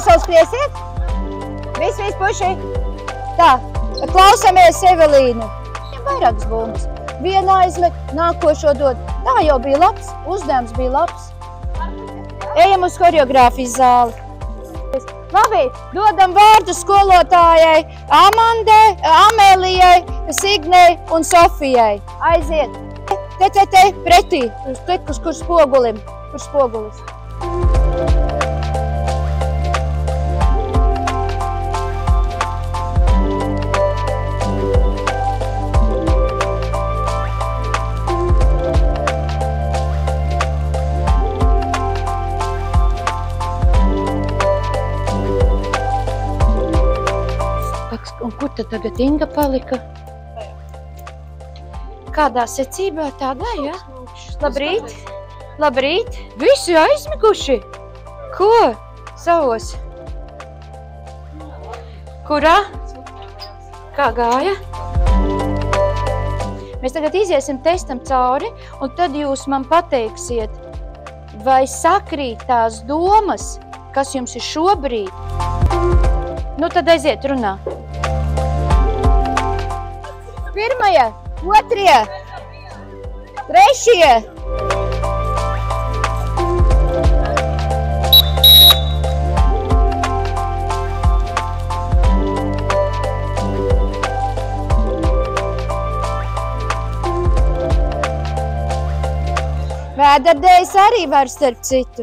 vesels skriesiet? Viss, puši. Tā, klausamies Evelīnu. Vairākas bumbas. Vienu aizmet, nākošo dod. Tā jau bija labs, uzdevums bija labs. Ejam uz horeogrāfijas zāli. Labi, dodam vārdu skolotājai Amandai, Amēlijai, Signei un Sofijai. Aiziet. Te, pretī, kur spogulim, kur spogulis. Un kur tad tagad Inga palika? Kādā secībā tādā, ja? Labrīt! Labrīt! Visi aizmiguši! Ko? Savos? Kurā? Kā gāja? Mēs tagad iziesim testam cauri, un tad jūs man pateiksiet, vai sakrīt tās domas, kas jums ir šobrīd. Nu tad aiziet runā. Pirmajā, otrajā, trešajā. Vēderdējas arī var starp citu.